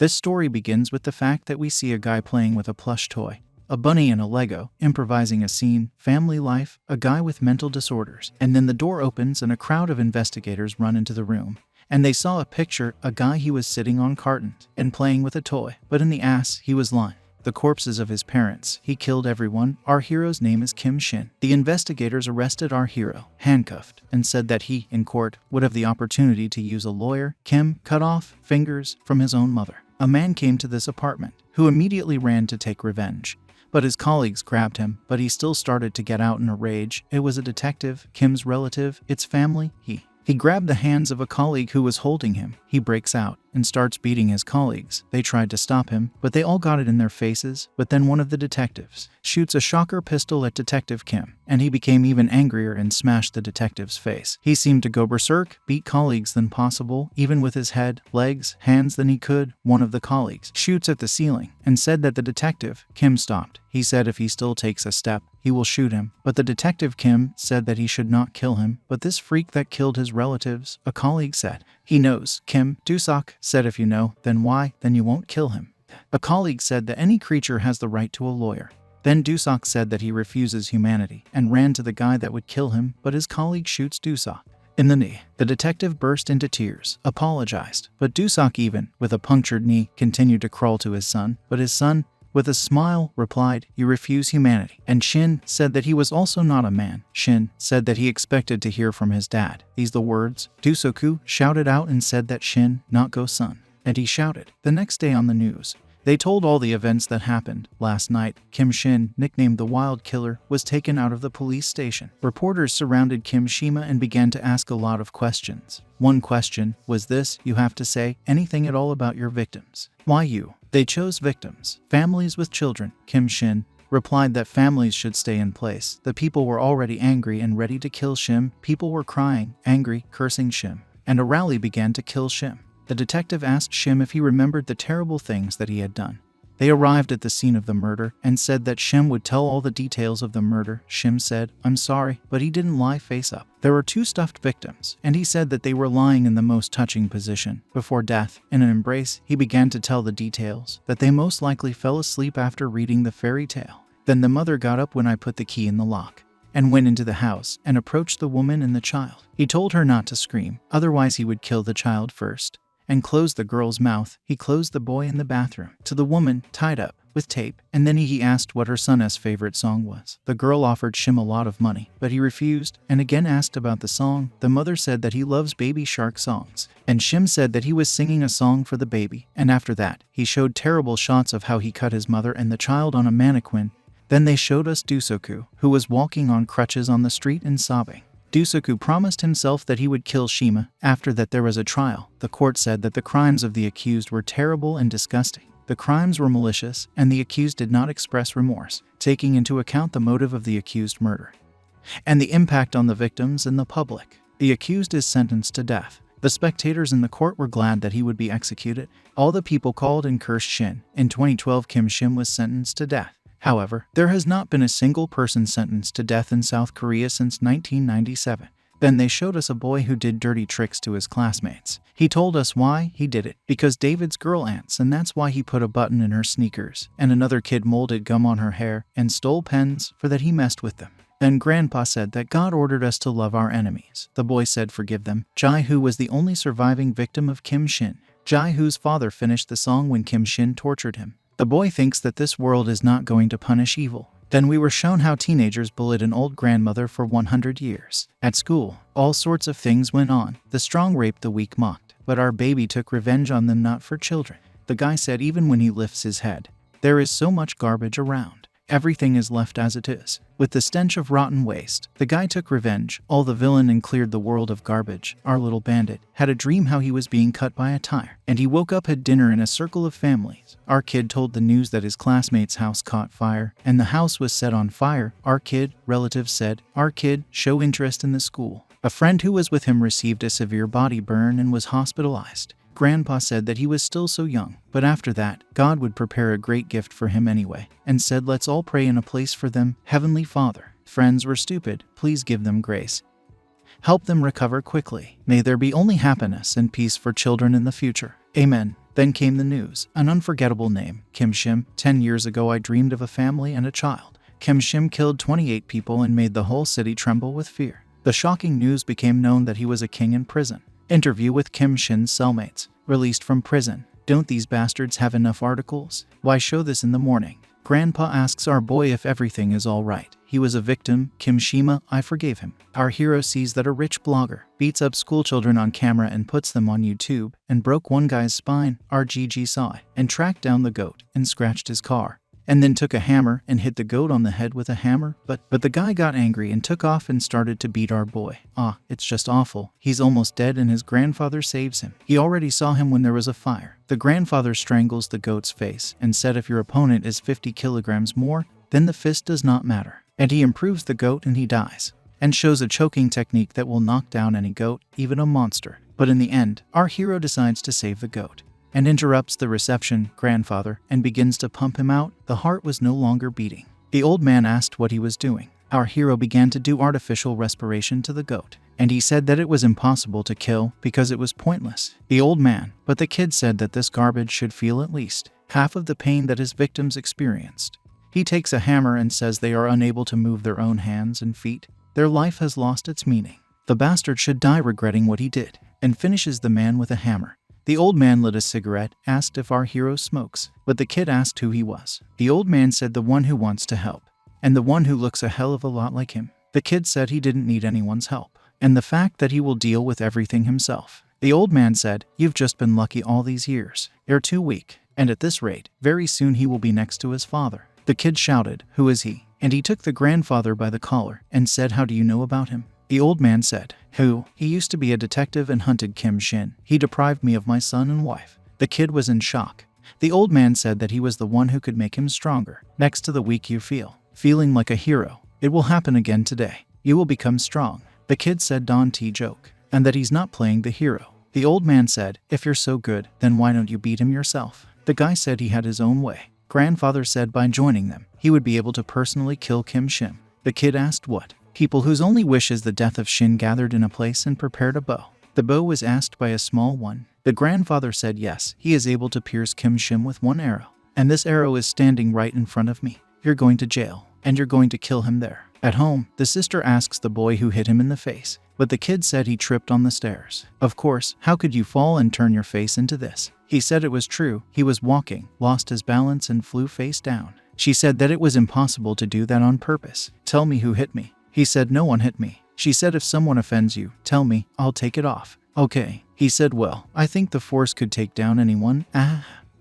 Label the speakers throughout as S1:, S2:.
S1: This story begins with the fact that we see a guy playing with a plush toy, a bunny and a Lego, improvising a scene, family life, a guy with mental disorders, and then the door opens and a crowd of investigators run into the room. And they saw a picture, a guy he was sitting on cartons and playing with a toy, but in the ass he was lying. The corpses of his parents. He killed everyone. Our hero's name is Kim Shin. The investigators arrested our hero, handcuffed, and said that he, in court, would have the opportunity to use a lawyer. Kim cut off fingers from his own mother. A man came to this apartment, who immediately ran to take revenge. But his colleagues grabbed him, but he still started to get out in a rage. It was a detective, Kim's relative, its family. He grabbed the hands of a colleague who was holding him. He breaks out and starts beating his colleagues. They tried to stop him, but they all got it in their faces. But then one of the detectives shoots a shocker pistol at Detective Kim, and he became even angrier and smashed the detective's face. He seemed to go berserk, beat colleagues than possible, even with his head, legs, hands than he could. One of the colleagues shoots at the ceiling and said that the detective, Kim, stopped. He said if he still takes a step, he will shoot him. But the detective Kim said that he should not kill him. But this freak that killed his relatives, a colleague said, he knows. Kim, Dusok, said if you know, then why? Then you won't kill him. A colleague said that any creature has the right to a lawyer. Then Dusok said that he refuses humanity and ran to the guy that would kill him, but his colleague shoots Dusok in the knee. The detective burst into tears, apologized, but Dusok, even with a punctured knee, continued to crawl to his son, but his son, with a smile, replied, "You refuse humanity." And Shin said that he was also not a man. Shin said that he expected to hear from his dad. These the words Dusoku shouted out and said that Shin, not go son. And he shouted. The next day on the news, they told all the events that happened. Last night, Kim Shin, nicknamed the Wild Killer, was taken out of the police station. Reporters surrounded Kim Shima and began to ask a lot of questions. One question was this: you have to say anything at all about your victims. Why you? They chose victims, families with children. Kim Shin replied that families should stay in place. The people were already angry and ready to kill Shim. People were crying, angry, cursing Shim. And a rally began to kill Shim. The detective asked Shim if he remembered the terrible things that he had done. They arrived at the scene of the murder and said that Shim would tell all the details of the murder. Shim said, "I'm sorry," but he didn't lie face up. There were 2 stuffed victims, and he said that they were lying in the most touching position. Before death, in an embrace, he began to tell the details, that they most likely fell asleep after reading the fairy tale. Then the mother got up when I put the key in the lock, and went into the house and approached the woman and the child. He told her not to scream, otherwise he would kill the child first, and closed the girl's mouth. He closed the boy in the bathroom to the woman, tied up with tape, and then he asked what her son's favorite song was. The girl offered Shim a lot of money, but he refused, and again asked about the song. The mother said that he loves Baby Shark songs, and Shim said that he was singing a song for the baby. And after that, he showed terrible shots of how he cut his mother and the child on a mannequin. Then they showed us Dusoku, who was walking on crutches on the street and sobbing. Dusoku promised himself that he would kill Shima. After that there was a trial. The court said that the crimes of the accused were terrible and disgusting. The crimes were malicious, and the accused did not express remorse, taking into account the motive of the accused murder and the impact on the victims and the public. The accused is sentenced to death. The spectators in the court were glad that he would be executed. All the people called and cursed Shin. In 2012, Kim Shin was sentenced to death. However, there has not been a single person sentenced to death in South Korea since 1997. Then they showed us a boy who did dirty tricks to his classmates. He told us why he did it. Because David's girl ants, and that's why he put a button in her sneakers. And another kid molded gum on her hair and stole pens for that he messed with them. Then Grandpa said that God ordered us to love our enemies. The boy said forgive them. Jae-hoo was the only surviving victim of Kim Shin. Jae-hoo's father finished the song when Kim Shin tortured him. The boy thinks that this world is not going to punish evil. Then we were shown how teenagers bullied an old grandmother for 100 years. At school, all sorts of things went on. The strong raped, the weak mocked. But our baby took revenge on them, not for children. The guy said even when he lifts his head, there is so much garbage around. Everything is left as it is, with the stench of rotten waste. The guy took revenge, all the villain, and cleared the world of garbage. Our little bandit had a dream how he was being cut by a tire, and he woke up, had dinner in a circle of families. Our kid told the news that his classmate's house caught fire, and the house was set on fire. Our kid, relatives said, our kid, show interest in the school. A friend who was with him received a severe body burn and was hospitalized. Grandpa said that he was still so young, but after that, God would prepare a great gift for him anyway, and said let's all pray in a place for them. Heavenly Father, friends were stupid, please give them grace. Help them recover quickly. May there be only happiness and peace for children in the future. Amen. Then came the news, an unforgettable name, Kim Shin. 10 years ago I dreamed of a family and a child. Kim Shin killed 28 people and made the whole city tremble with fear. The shocking news became known that he was a king in prison. Interview with Kim Shin's cellmates. Released from prison. Don't these bastards have enough articles? Why show this in the morning? Grandpa asks our boy if everything is all right. He was a victim, Kim Shima, I forgave him. Our hero sees that a rich blogger beats up schoolchildren on camera and puts them on YouTube and broke one guy's spine. Our GG saw it and tracked down the goat and scratched his car. And then took a hammer and hit the goat on the head with a hammer, but the guy got angry and took off and started to beat our boy. It's just awful. He's almost dead and his grandfather saves him. He already saw him when there was a fire. The grandfather strangles the goat's face and said if your opponent is 50 kilograms more, then the fist does not matter. And he improves the goat and he dies. And shows a choking technique that will knock down any goat, even a monster. But in the end, our hero decides to save the goat. And interrupts the reception, grandfather, and begins to pump him out. The heart was no longer beating. The old man asked what he was doing. Our hero began to do artificial respiration to the goat, and he said that it was impossible to kill because it was pointless. The old man, but the kid said that this garbage should feel at least half of the pain that his victims experienced. He takes a hammer and says they are unable to move their own hands and feet. Their life has lost its meaning. The bastard should die regretting what he did, and finishes the man with a hammer. The old man lit a cigarette, asked if our hero smokes, but the kid asked who he was. The old man said the one who wants to help, and the one who looks a hell of a lot like him. The kid said he didn't need anyone's help, and the fact that he will deal with everything himself. The old man said, you've just been lucky all these years. You're too weak, and at this rate, very soon he will be next to his father. The kid shouted, who is he? And he took the grandfather by the collar and said, how do you know about him? The old man said, who? He used to be a detective and hunted Kim Shin. He deprived me of my son and wife. The kid was in shock. The old man said that he was the one who could make him stronger. Next to the weak you feel, feeling like a hero. It will happen again today. You will become strong. The kid said Don T joke, and that he's not playing the hero. The old man said, if you're so good, then why don't you beat him yourself? The guy said he had his own way. Grandfather said by joining them, he would be able to personally kill Kim Shin. The kid asked what? People whose only wish is the death of Shin gathered in a place and prepared a bow. The bow was asked by a small one. The grandfather said yes, he is able to pierce Kim Shin with one arrow. And this arrow is standing right in front of me. You're going to jail, and you're going to kill him there. At home, the sister asks the boy who hit him in the face, but the kid said he tripped on the stairs. Of course, how could you fall and turn your face into this? He said it was true. He was walking, lost his balance and flew face down. She said that it was impossible to do that on purpose. Tell me who hit me. He said no one hit me. She said if someone offends you, tell me, I'll take it off. Okay. He said well, I think the force could take down anyone.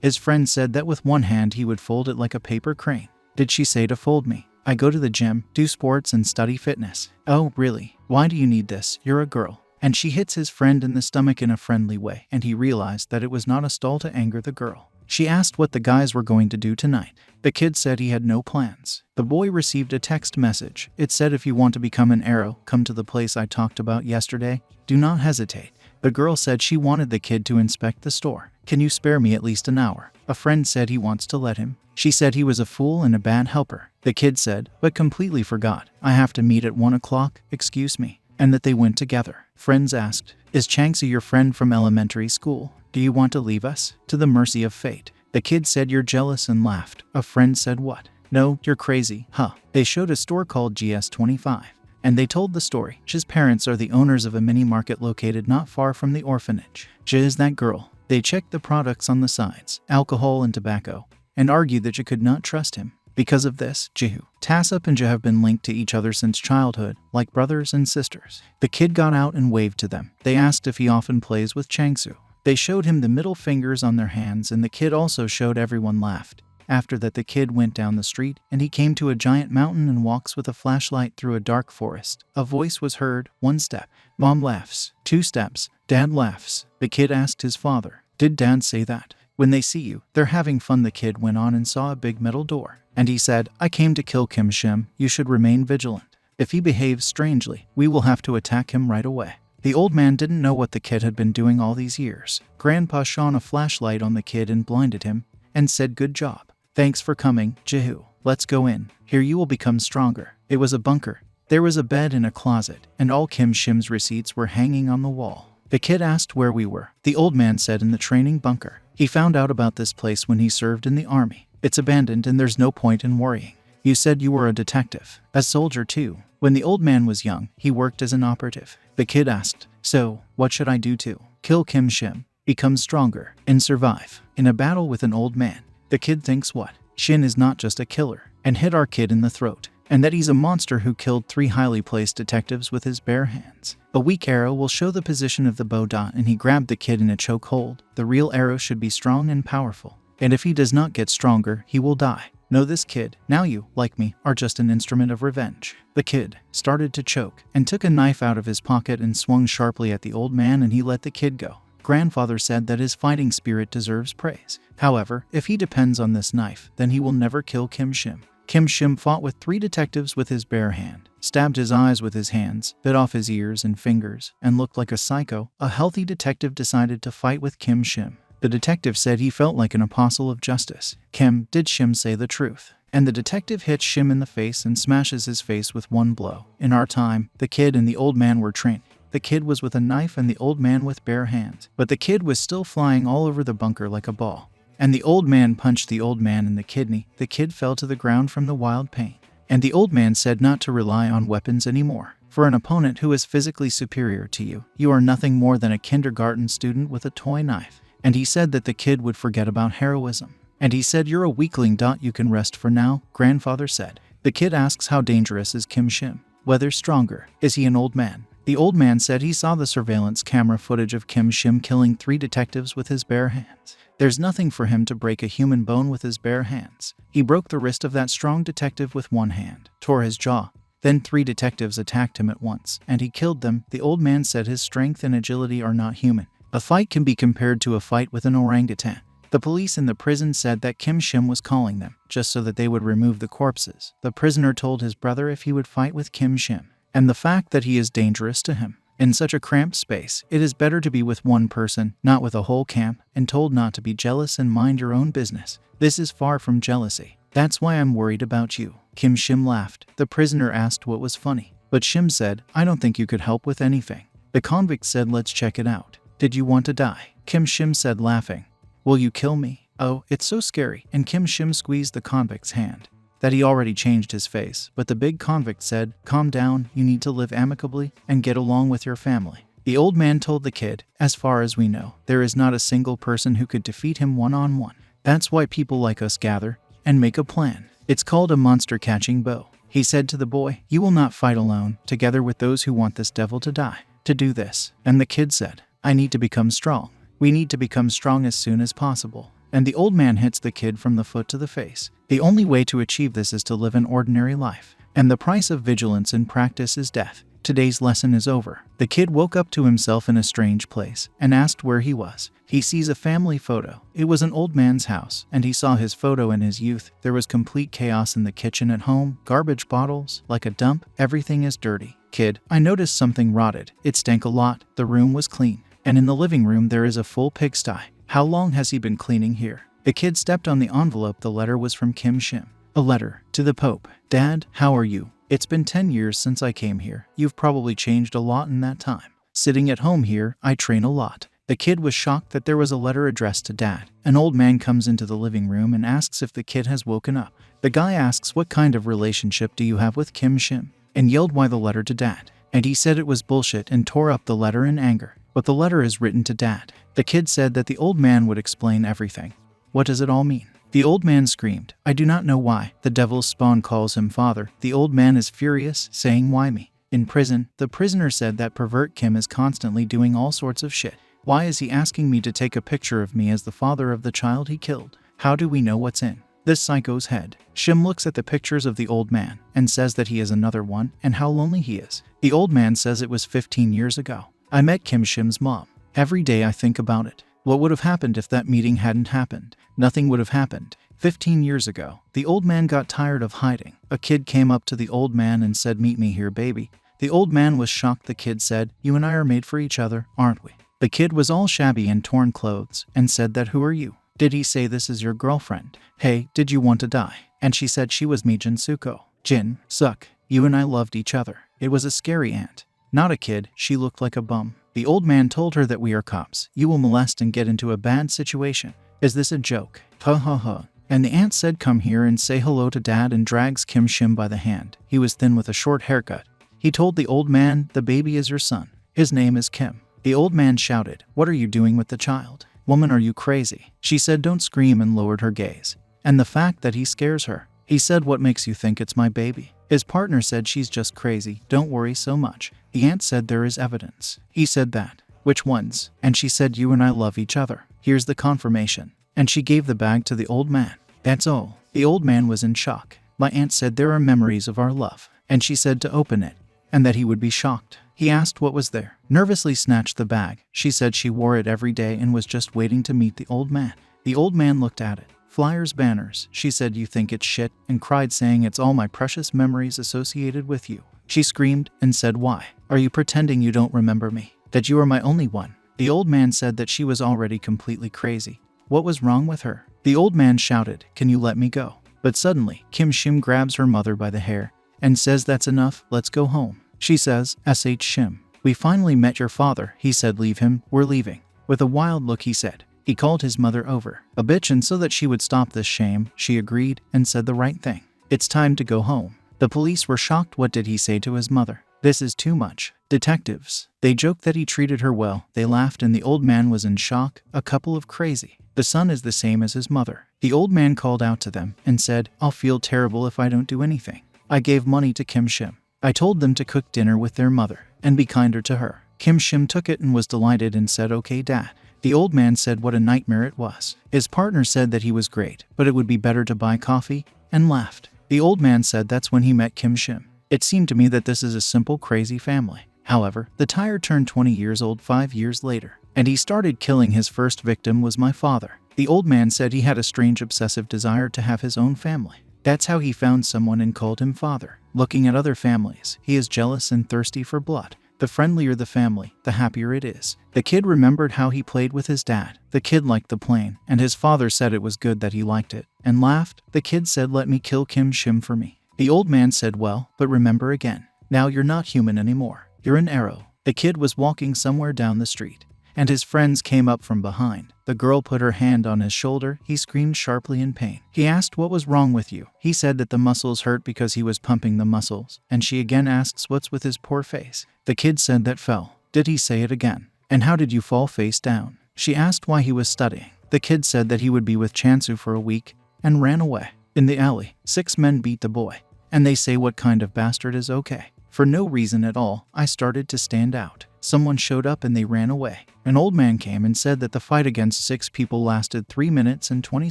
S1: His friend said that with one hand he would fold it like a paper crane. Did she say to fold me? I go to the gym, do sports and study fitness. Oh, really? Why do you need this? You're a girl. And she hits his friend in the stomach in a friendly way, and he realized that it was not a stall to anger the girl. She asked what the guys were going to do tonight. The kid said he had no plans. The boy received a text message. It said if you want to become an arrow, come to the place I talked about yesterday. Do not hesitate. The girl said she wanted the kid to inspect the store. Can you spare me at least an hour? A friend said he wants to let him. She said he was a fool and a bad helper. The kid said, but completely forgot. I have to meet at 1 o'clock, excuse me. And that they went together. Friends asked, is Changsu your friend from elementary school? Do you want to leave us? To the mercy of fate. The kid said you're jealous and laughed. A friend said what? No, you're crazy, huh? They showed a store called GS25. And they told the story. His parents are the owners of a mini market located not far from the orphanage. J is that girl. They checked the products on the sides, alcohol and tobacco, and argued that you could not trust him. Because of this, Jihu, Tasup and Ja have been linked to each other since childhood, like brothers and sisters. The kid got out and waved to them. They asked if he often plays with Changsu. They showed him the middle fingers on their hands, and the kid also showed. Everyone laughed. After that, the kid went down the street, and he came to a giant mountain and walks with a flashlight through a dark forest. A voice was heard. 1 step. Mom laughs. 2 steps. Dad laughs. The kid asked his father, did Dad say that? When they see you, they're having fun. The kid went on and saw a big metal door. And he said, I came to kill Kim Shin. You should remain vigilant. If he behaves strangely, we will have to attack him right away. The old man didn't know what the kid had been doing all these years. Grandpa shone a flashlight on the kid and blinded him, and said good job. Thanks for coming, Jihu. Let's go in. Here you will become stronger. It was a bunker. There was a bed and a closet, and all Kim Shin's receipts were hanging on the wall. The kid asked where we were. The old man said in the training bunker. He found out about this place when he served in the army. It's abandoned and there's no point in worrying. You said you were a detective. A soldier too. When the old man was young, he worked as an operative. The kid asked, so, what should I do to kill Kim Shin, become stronger, and survive in a battle with an old man? The kid thinks what? Shin is not just a killer and hit our kid in the throat, and that he's a monster who killed 3 highly placed detectives with his bare hands. A weak arrow will show the position of the bow dot, and he grabbed the kid in a chokehold. The real arrow should be strong and powerful, and if he does not get stronger, he will die. Know this, kid. Now you, like me, are just an instrument of revenge. The kid started to choke and took a knife out of his pocket and swung sharply at the old man, and he let the kid go. Grandfather said that his fighting spirit deserves praise. However, if he depends on this knife, then he will never kill Kim Shin. Kim Shin fought with 3 detectives with his bare hand, stabbed his eyes with his hands, bit off his ears and fingers, and looked like a psycho. A healthy detective decided to fight with Kim Shin. The detective said he felt like an apostle of justice. Kim, did Shim say the truth? And the detective hits Shim in the face and smashes his face with one blow. In our time, the kid and the old man were trained. The kid was with a knife and the old man with bare hands. But the kid was still flying all over the bunker like a ball. And the old man punched the old man in the kidney. The kid fell to the ground from the wild pain. And the old man said not to rely on weapons anymore. For an opponent who is physically superior to you, you are nothing more than a kindergarten student with a toy knife. And he said that the kid would forget about heroism. And he said, you're a weakling. You can rest for now, grandfather said. The kid asks, how dangerous is Kim Shin? Whether stronger? Is he an old man? The old man said he saw the surveillance camera footage of Kim Shin killing 3 detectives with his bare hands. There's nothing for him to break a human bone with his bare hands. He broke the wrist of that strong detective with one hand, tore his jaw. Then 3 detectives attacked him at once, and he killed them. The old man said his strength and agility are not human. A fight can be compared to a fight with an orangutan. The police in the prison said that Kim Shin was calling them, just so that they would remove the corpses. The prisoner told his brother if he would fight with Kim Shin, and the fact that he is dangerous to him. In such a cramped space, it is better to be with one person, not with a whole camp, and told not to be jealous and mind your own business. This is far from jealousy. That's why I'm worried about you. Kim Shin laughed. The prisoner asked what was funny, but Shim said, I don't think you could help with anything. The convict said, let's check it out. Did you want to die? Kim Shin said, laughing. Will you kill me? Oh, it's so scary. And Kim Shin squeezed the convict's hand. That he already changed his face, but the big convict said, calm down, you need to live amicably and get along with your family. The old man told the kid, as far as we know, there is not a single person who could defeat him one-on-one. That's why people like us gather and make a plan. It's called a monster catching bow. He said to the boy, you will not fight alone, together with those who want this devil to die. To do this. And the kid said, I need to become strong. We need to become strong as soon as possible. And the old man hits the kid from the foot to the face. The only way to achieve this is to live an ordinary life. And the price of vigilance in practice is death. Today's lesson is over. The kid woke up to himself in a strange place and asked where he was. He sees a family photo. It was an old man's house, and he saw his photo in his youth. There was complete chaos in the kitchen at home, garbage bottles, like a dump. Everything is dirty. Kid, I noticed something rotted. It stank a lot. The room was clean. And in the living room there is a full pigsty. How long has he been cleaning here? The kid stepped on the envelope. The letter was from Kim Shin. A letter to the Pope. Dad, how are you? It's been 10 years since I came here. You've probably changed a lot in that time. Sitting at home here, I train a lot. The kid was shocked that there was a letter addressed to Dad. An old man comes into the living room and asks if the kid has woken up. The guy asks, what kind of relationship do you have with Kim Shin? And yelled, why the letter to Dad? And he said it was bullshit and tore up the letter in anger. But the letter is written to Dad. The kid said that the old man would explain everything. What does it all mean? The old man screamed, I do not know why. The devil's spawn calls him father. The old man is furious, saying, why me? In prison, the prisoner said that pervert Kim is constantly doing all sorts of shit. Why is he asking me to take a picture of me as the father of the child he killed? How do we know what's in this psycho's head? Shim looks at the pictures of the old man and says that he is another one and how lonely he is. The old man says it was 15 years ago. I met Kim Shim's mom. Every day I think about it. What would have happened if that meeting hadn't happened? Nothing would have happened. 15 years ago, the old man got tired of hiding. A kid came up to the old man and said, meet me here, baby. The old man was shocked. The kid said, you and I are made for each other, aren't we? The kid was all shabby and torn clothes and said that, who are you? Did he say this is your girlfriend? Hey, did you want to die? And she said she was me, Jinsuko. Jin, suck. You and I loved each other. It was a scary aunt. Not a kid, she looked like a bum. The old man told her that we are cops. You will molest and get into a bad situation. Is this a joke? Ha ha ha. And the aunt said, come here and say hello to dad, and drags Kim Shin by the hand. He was thin with a short haircut. He told the old man, the baby is your son. His name is Kim. The old man shouted, what are you doing with the child? Woman, are you crazy? She said, don't scream, and lowered her gaze. And the fact that he scares her. He said, what makes you think it's my baby? His partner said, she's just crazy, don't worry so much. The aunt said, there is evidence. He said that. Which ones? And she said, you and I love each other. Here's the confirmation. And she gave the bag to the old man. That's all. The old man was in shock. My aunt said, there are memories of our love. And she said to open it, and that he would be shocked. He asked what was there. Nervously snatched the bag. She said she wore it every day and was just waiting to meet the old man. The old man looked at it. Flyers, banners. She said, you think it's shit, and cried, saying, it's all my precious memories associated with you. She screamed and said, why? Are you pretending you don't remember me? That you are my only one? The old man said that she was already completely crazy. What was wrong with her? The old man shouted, can you let me go? But suddenly, Kim Shin grabs her mother by the hair and says, that's enough, let's go home. She says, Sh Shim, we finally met your father. He said, leave him, we're leaving. With a wild look, he said. He called his mother over, a bitch, and so that she would stop this shame, she agreed and said the right thing. It's time to go home. The police were shocked. What did he say to his mother? This is too much. Detectives. They joked that he treated her well. They laughed, and the old man was in shock. A couple of crazy. The son is the same as his mother. The old man called out to them and said, I'll feel terrible if I don't do anything. I gave money to Kim Shin. I told them to cook dinner with their mother and be kinder to her. Kim Shin took it and was delighted and said, okay, dad. The old man said what a nightmare it was. His partner said that he was great, but it would be better to buy coffee, and laughed. The old man said that's when he met Kim Shin. It seemed to me that this is a simple, crazy family. However, the tire turned 20 years old 5 years later, and he started killing. His first victim was my father. The old man said he had a strange obsessive desire to have his own family. That's how he found someone and called him father. Looking at other families, he is jealous and thirsty for blood. The friendlier the family, the happier it is. The kid remembered how he played with his dad. The kid liked the plane, and his father said it was good that he liked it, and laughed. The kid said, let me kill Kim Shin for me. The old man said, well, but remember again. Now you're not human anymore. You're an arrow. The kid was walking somewhere down the street, and his friends came up from behind. The girl put her hand on his shoulder. He screamed sharply in pain. He asked, what was wrong with you? He said that the muscles hurt because he was pumping the muscles, and she again asks, what's with his poor face? The kid said that fell. Did he say it again? And how did you fall face down? She asked why he was studying. The kid said that he would be with Chansu for a week, and ran away. In the alley, 6 men beat the boy, and they say, what kind of bastard is okay? For no reason at all, I started to stand out. Someone showed up and they ran away. An old man came and said that the fight against 6 people lasted 3 minutes and 20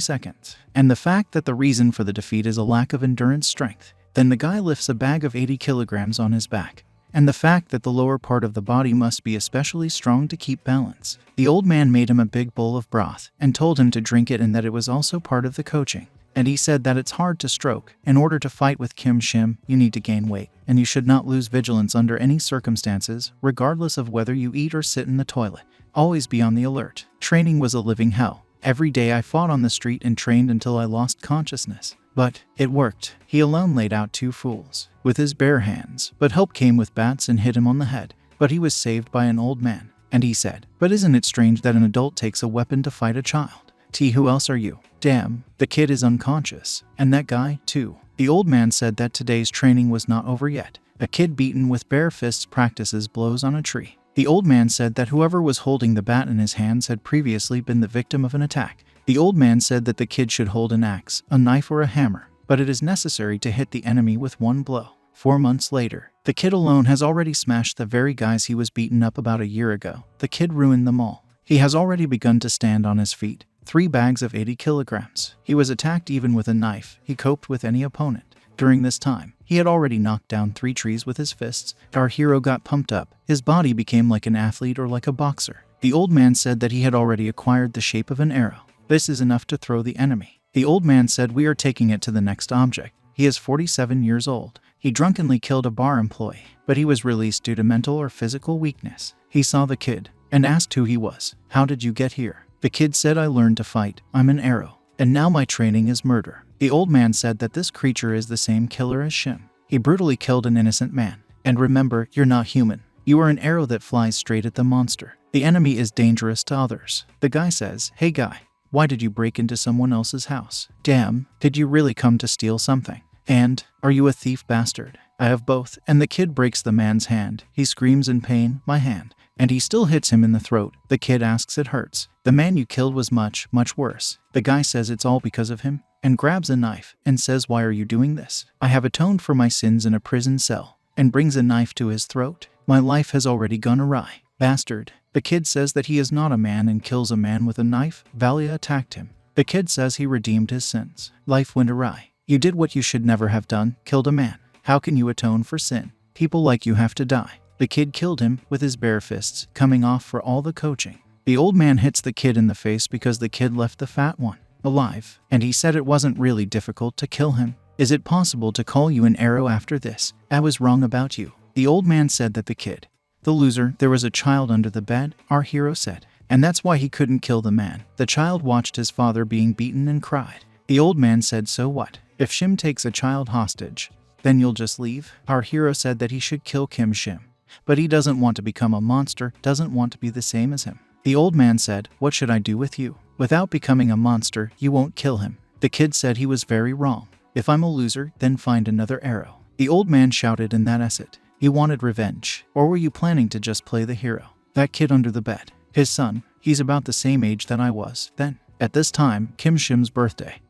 S1: seconds. And the fact that the reason for the defeat is a lack of endurance strength. Then the guy lifts a bag of 80 kilograms on his back. And the fact that the lower part of the body must be especially strong to keep balance. The old man made him a big bowl of broth and told him to drink it, and that it was also part of the coaching. And he said that it's hard to stroke. In order to fight with Kim Shin, you need to gain weight, and you should not lose vigilance under any circumstances, regardless of whether you eat or sit in the toilet. Always be on the alert. Training was a living hell. Every day I fought on the street and trained until I lost consciousness. But it worked. He alone laid out 2 fools with his bare hands, but help came with bats and hit him on the head. But he was saved by an old man. And he said, but isn't it strange that an adult takes a weapon to fight a child? Who else are you? Damn, the kid is unconscious. And that guy, too. The old man said that today's training was not over yet. A kid beaten with bare fists practices blows on a tree. The old man said that whoever was holding the bat in his hands had previously been the victim of an attack. The old man said that the kid should hold an axe, a knife, or a hammer, but it is necessary to hit the enemy with 1 blow. 4 months later, the kid alone has already smashed the very guys he was beaten up about a year ago. The kid ruined them all. He has already begun to stand on his feet. 3 bags of 80 kilograms. He was attacked even with a knife. He coped with any opponent. During this time, he had already knocked down 3 trees with his fists. Our hero got pumped up. His body became like an athlete or like a boxer. The old man said that he had already acquired the shape of an arrow. This is enough to throw the enemy. The old man said, we are taking it to the next object. He is 47 years old. He drunkenly killed a bar employee, but he was released due to mental or physical weakness. He saw the kid and asked who he was. How did you get here? The kid said, I learned to fight. I'm an arrow. And now my training is murder. The old man said that this creature is the same killer as Shin. He brutally killed an innocent man. And remember, you're not human. You are an arrow that flies straight at the monster. The enemy is dangerous to others. The guy says, hey guy, Why did you break into someone else's house? Damn, did you really come to steal something? And, are you a thief bastard? I have both. And the kid breaks the man's hand. He screams in pain, my hand. And he still hits him in the throat. The kid asks it hurts. The man you killed was much, much worse. The guy says it's all because of him, and grabs a knife, and says, why are you doing this? I have atoned for my sins in a prison cell, and brings a knife to his throat. My life has already gone awry. Bastard. The kid says that he is not a man and kills a man with a knife. Valia attacked him. The kid says he redeemed his sins. Life went awry. You did what you should never have done, killed a man. How can you atone for sin? People like you have to die. The kid killed him with his bare fists, coming off for all the coaching. The old man hits the kid in the face because the kid left the fat one alive, and he said it wasn't really difficult to kill him. Is it possible to call you an arrow after this? I was wrong about you. The old man said that the kid, the loser, there was a child under the bed, our hero said, and that's why he couldn't kill the man. The child watched his father being beaten and cried. The old man said, so what? If Shim takes a child hostage, then you'll just leave? Our hero said that he should kill Kim Shin, but he doesn't want to become a monster, doesn't want to be the same as him. The old man said, what should I do with you? Without becoming a monster, you won't kill him. The kid said he was very wrong. If I'm a loser, then find another arrow. The old man shouted, and that's it. He wanted revenge. Or were you planning to just play the hero? That kid under the bed. His son. He's about the same age that I was then. At this time, Kim Shim's birthday.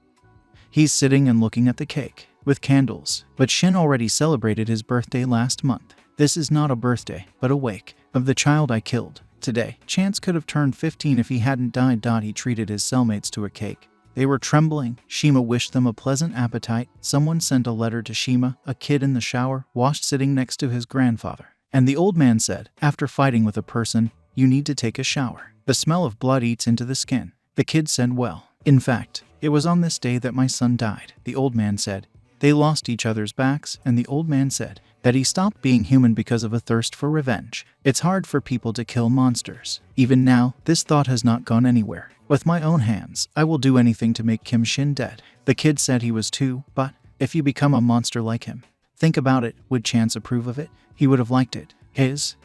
S1: He's sitting and looking at the cake with candles. But Shin already celebrated his birthday last month. This is not a birthday, but a wake of the child I killed. Today, Chance could have turned 15 if he hadn't died. He treated his cellmates to a cake. They were trembling. Shima wished them a pleasant appetite. Someone sent a letter to Shima, a kid in the shower, washed sitting next to his grandfather. And the old man said, after fighting with a person, you need to take a shower. The smell of blood eats into the skin. The kid said, well, in fact, it was on this day that my son died. The old man said, they lost each other's backs, and the old man said that he stopped being human because of a thirst for revenge. It's hard for people to kill monsters. Even now, this thought has not gone anywhere. With my own hands, I will do anything to make Kim Shin dead. The kid said he was too, but if you become a monster like him, think about it, would Chance approve of it? He would have liked it.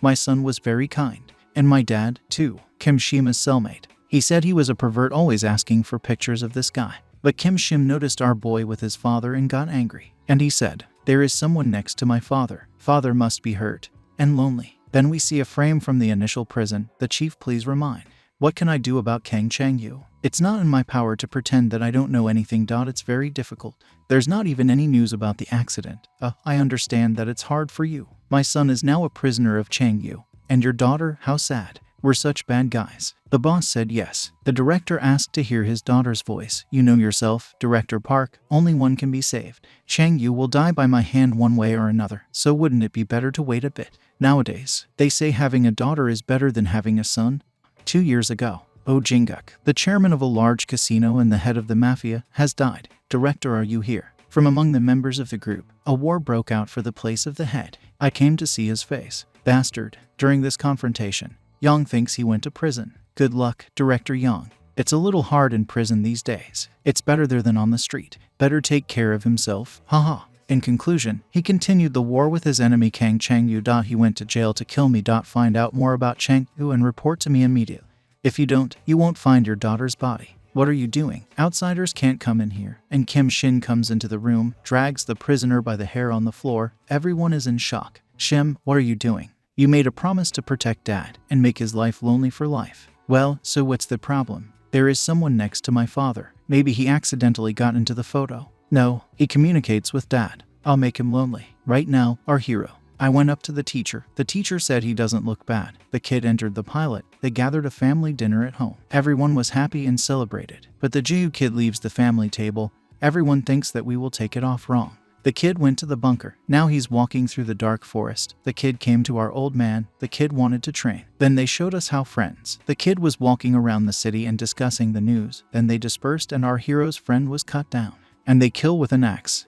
S1: My son was very kind. And my dad, too. Kim Shima's cellmate. He said he was a pervert, always asking for pictures of this guy. But Kim Shin noticed our boy with his father and got angry. And he said, there is someone next to my father. Father must be hurt and lonely. Then we see a frame from the initial prison. The chief, please remind. What can I do about Kang Chang-yu? It's not in my power to pretend that I don't know anything. It's very difficult. There's not even any news about the accident. I understand that it's hard for you. My son is now a prisoner of Chang-yu. And your daughter, how sad. We're such bad guys. The boss said yes. The director asked to hear his daughter's voice. You know yourself, Director Park, only one can be saved. Chang-yu will die by my hand one way or another. So wouldn't it be better to wait a bit? Nowadays, they say having a daughter is better than having a son. 2 years ago, Oh Jinguk, the chairman of a large casino and the head of the mafia, has died. Director, are you here? From among the members of the group, a war broke out for the place of the head. I came to see his face. Bastard. During this confrontation, Yang thinks he went to prison. Good luck, Director Yang. It's a little hard in prison these days. It's better there than on the street. Better take care of himself. Haha. In conclusion, he continued the war with his enemy Kang Chang-yu. He went to jail to kill me. Find out more about Chang-yu and report to me immediately. If you don't, you won't find your daughter's body. What are you doing? Outsiders can't come in here. And Kim Shin comes into the room, drags the prisoner by the hair on the floor. Everyone is in shock. Shim, what are you doing? You made a promise to protect Dad and make his life lonely for life. Well, so what's the problem? There is someone next to my father. Maybe he accidentally got into the photo. No, he communicates with Dad. I'll make him lonely. Right now, our hero. I went up to the teacher. The teacher said he doesn't look bad. The kid entered the pilot. They gathered a family dinner at home. Everyone was happy and celebrated. But the Jiu kid leaves the family table. Everyone thinks that we will take it off wrong. The kid went to the bunker. Now he's walking through the dark forest. The kid came to our old man. The kid wanted to train. Then they showed us how friends. The kid was walking around the city and discussing the news. Then they dispersed and our hero's friend was cut down. And they kill with an axe.